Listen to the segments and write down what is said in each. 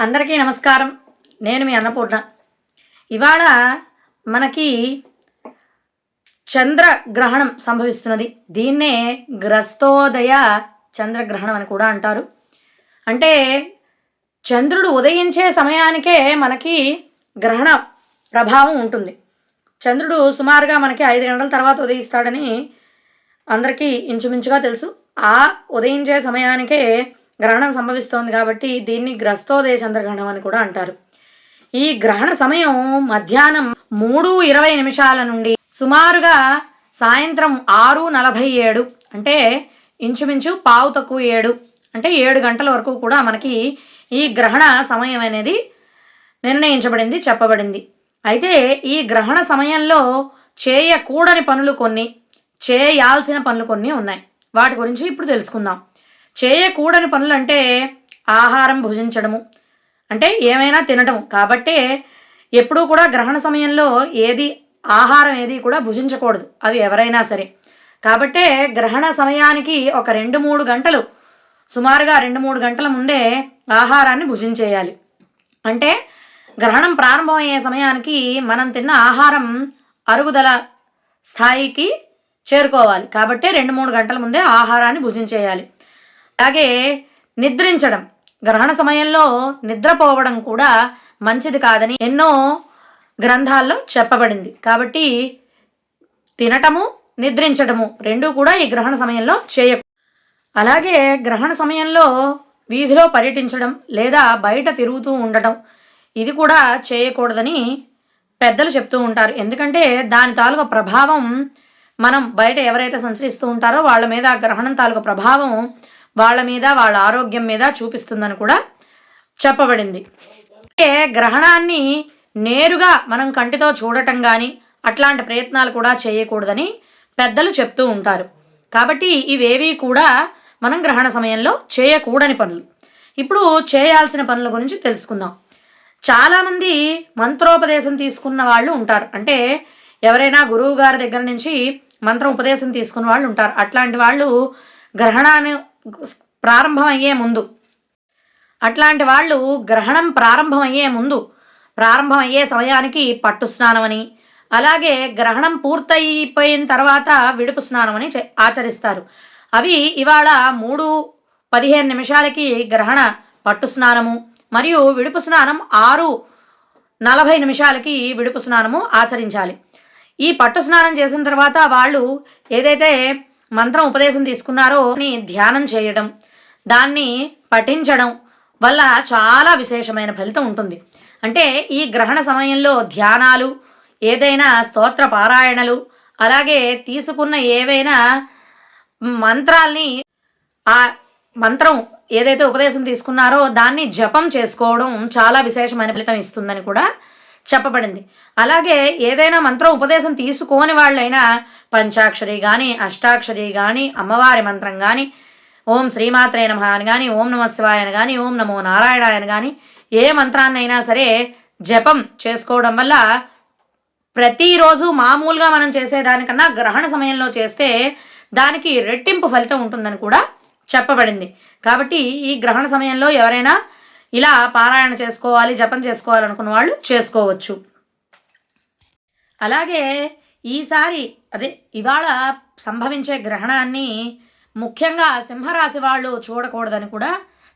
అందరికీ నమస్కారం. నేను మీ అన్నపూర్ణ. ఇవాళ మనకి చంద్రగ్రహణం సంభవిస్తున్నది. దీన్నే గ్రస్తోదయ చంద్రగ్రహణం అని కూడా అంటారు. అంటే చంద్రుడు ఉదయించే సమయానికే మనకి గ్రహణ ప్రభావం ఉంటుంది. చంద్రుడు సుమారుగా మనకి 5 గంటల తర్వాత ఉదయిస్తాడని అందరికీ ఇంచుమించుగా తెలుసు. ఆ ఉదయించే సమయానికే గ్రహణం సంభవిస్తోంది కాబట్టి దీన్ని గ్రస్తోదయ చంద్రగ్రహణం అని కూడా అంటారు. ఈ గ్రహణ సమయం మధ్యాహ్నం 3:20 నుండి సుమారుగా సాయంత్రం 6:47 అంటే ఇంచుమించు 7:15 అంటే 7 గంటల వరకు కూడా మనకి ఈ గ్రహణ సమయం అనేది నిర్ణయించబడింది, చెప్పబడింది. అయితే ఈ గ్రహణ సమయంలో చేయకూడని పనులు కొన్ని, చేయాల్సిన పనులు కొన్ని ఉన్నాయి. వాటి గురించి ఇప్పుడు తెలుసుకుందాం. చేయకూడని పనులు అంటే ఆహారం భుజించడము, అంటే ఏమైనా తినటము. కాబట్టే ఎప్పుడూ కూడా గ్రహణ సమయంలో ఆహారం ఏది కూడా భుజించకూడదు, అవి ఎవరైనా సరే. కాబట్టే గ్రహణ సమయానికి ఒక 2-3 గంటలు, సుమారుగా 2-3 గంటల ముందే ఆహారాన్ని భుజించేయాలి. అంటే గ్రహణం ప్రారంభమయ్యే సమయానికి మనం తిన్న ఆహారం అరుగుదల స్థాయికి చేరుకోవాలి. కాబట్టే 2-3 గంటల ముందే ఆహారాన్ని భుజించేయాలి. అలాగే నిద్రించడం, గ్రహణ సమయంలో నిద్రపోవడం కూడా మంచిది కాదని ఎన్నో గ్రంథాల్లో చెప్పబడింది. కాబట్టి తినటము, నిద్రించడము రెండూ కూడా ఈ గ్రహణ సమయంలో చేయకూడదు. అలాగే గ్రహణ సమయంలో వీధిలో పర్యటించడం లేదా బయట తిరుగుతూ ఉండటం, ఇది కూడా చేయకూడదని పెద్దలు చెప్తూ ఉంటారు. ఎందుకంటే దాని తాలూకా ప్రభావం మనం బయట ఎవరైతే సంచరిస్తూ ఉంటారో వాళ్ళ మీద ఆ గ్రహణం తాలూకా ప్రభావం వాళ్ళ మీద, వాళ్ళ ఆరోగ్యం మీద చూపిస్తుందని కూడా చెప్పబడింది. అంటే గ్రహణాన్ని నేరుగా మనం కంటితో చూడటం కానీ అట్లాంటి ప్రయత్నాలు కూడా చేయకూడదని పెద్దలు చెప్తూ ఉంటారు. కాబట్టి ఇవేవి కూడా మనం గ్రహణ సమయంలో చేయకూడని పనులు. ఇప్పుడు చేయాల్సిన పనుల గురించి తెలుసుకుందాం. చాలామంది మంత్రోపదేశం తీసుకున్న వాళ్ళు ఉంటారు. అంటే ఎవరైనా గురువు గారి దగ్గర నుంచి మంత్ర ఉపదేశం తీసుకున్న వాళ్ళు ఉంటారు. అట్లాంటి వాళ్ళు గ్రహణాన్ని అట్లాంటి వాళ్ళు గ్రహణం ప్రారంభమయ్యే సమయానికి పట్టు స్నానం అని, అలాగే గ్రహణం పూర్తయిపోయిన తర్వాత విడుపు స్నానం అని ఆచరిస్తారు. అవి ఇవాళ 3:15 గ్రహణ పట్టు స్నానము మరియు విడుపు స్నానం 6:40 విడుపు స్నానము ఆచరించాలి. ఈ పట్టు స్నానం చేసిన తర్వాత వాళ్ళు ఏదైతే మంత్రం ఉపదేశం తీసుకున్నారో ధ్యానం చేయడం, దాన్ని పఠించడం వల్ల చాలా విశేషమైన ఫలితం ఉంటుంది. అంటే ఈ గ్రహణ సమయంలో ధ్యానాలు, ఏదైనా స్తోత్ర పారాయణలు, అలాగే తీసుకున్న ఏవైనా మంత్రాల్ని, ఆ మంత్రం ఏదైతే ఉపదేశం తీసుకున్నారో దాన్ని జపం చేసుకోవడం చాలా విశేషమైన ఫలితం ఇస్తుందని కూడా చెప్పబడింది. అలాగే ఏదైనా మంత్రం ఉపదేశం తీసుకోని వాళ్ళైనా పంచాక్షరి కానీ, అష్టాక్షరి కానీ, అమ్మవారి మంత్రం కానీ, ఓం శ్రీమాత్రే నమః అని కానీ, ఓం నమః శివాయ అని కానీ, ఓం నమో నారాయణాయ అని కానీ, ఏ మంత్రాన్నైనా సరే జపం చేసుకోవడం వల్ల ప్రతిరోజు మామూలుగా మనం చేసేదానికన్నా గ్రహణ సమయంలో చేస్తే దానికి రెట్టింపు ఫలితం ఉంటుందని కూడా చెప్పబడింది. కాబట్టి ఈ గ్రహణ సమయంలో ఎవరైనా ఇలా పారాయణ చేసుకోవాలి, జపం చేసుకోవాలనుకున్న వాళ్ళు చేసుకోవచ్చు. అలాగే ఇవాళ సంభవించే గ్రహణాన్ని ముఖ్యంగా సింహరాశి వాళ్ళు చూడకూడదని కూడా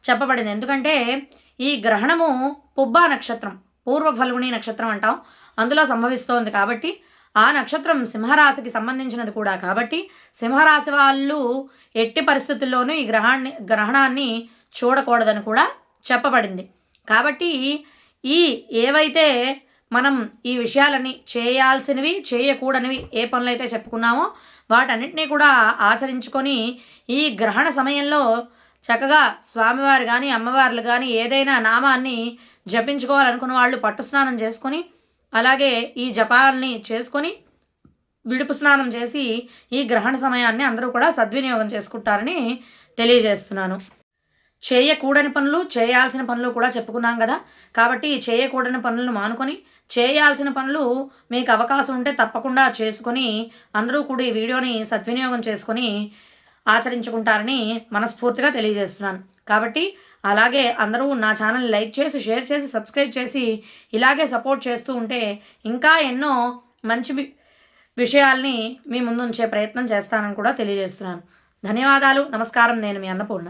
చెప్పబడింది. ఎందుకంటే ఈ గ్రహణము పుబ్బా నక్షత్రం, పూర్వ ఫల్గుణి నక్షత్రం అంటాం, అందులో సంభవిస్తోంది. కాబట్టి ఆ నక్షత్రం సింహరాశికి సంబంధించినది కూడా. కాబట్టి సింహరాశి వాళ్ళు ఎట్టి పరిస్థితుల్లోనూ ఈ గ్రహణాన్ని చూడకూడదని కూడా చెప్పబడింది. కాబట్టి ఏవైతే మనం ఈ విషయాలని చేయాల్సినవి, చేయకూడనివి ఏ పనులైతే చెప్పుకున్నామో వాటన్నిటినీ కూడా ఆచరించుకొని ఈ గ్రహణ సమయంలో చక్కగా స్వామివారు కానీ, అమ్మవార్లు కానీ ఏదైనా నామాన్ని జపించుకోవాలనుకున్న వాళ్ళు పట్టు స్నానం చేసుకొని, అలాగే ఈ జపాలని చేసుకొని విడుపు స్నానం చేసి ఈ గ్రహణ సమయాన్ని అందరూ కూడా సద్వినియోగం చేసుకుంటారని తెలియజేస్తున్నాను. చేయకూడని పనులు, చేయాల్సిన పనులు కూడా చెప్పుకున్నాం కదా. కాబట్టి చేయకూడని పనులను మానుకొని చేయాల్సిన పనులు మీకు అవకాశం ఉంటే తప్పకుండా చేసుకొని అందరూ కూడా ఈ వీడియోని సద్వినియోగం చేసుకొని ఆచరించుకుంటారని మనస్ఫూర్తిగా తెలియజేస్తున్నాను. కాబట్టి అలాగే అందరూ నా ఛానల్ని లైక్ చేసి, షేర్ చేసి, సబ్స్క్రైబ్ చేసి ఇలాగే సపోర్ట్ చేస్తూ ఉంటే ఇంకా ఎన్నో మంచి విషయాల్ని మీ ముందు ఉంచే ప్రయత్నం చేస్తానని కూడా తెలియజేస్తున్నాను. ధన్యవాదాలు. నమస్కారం. నేను మీ అన్నపూర్ణ.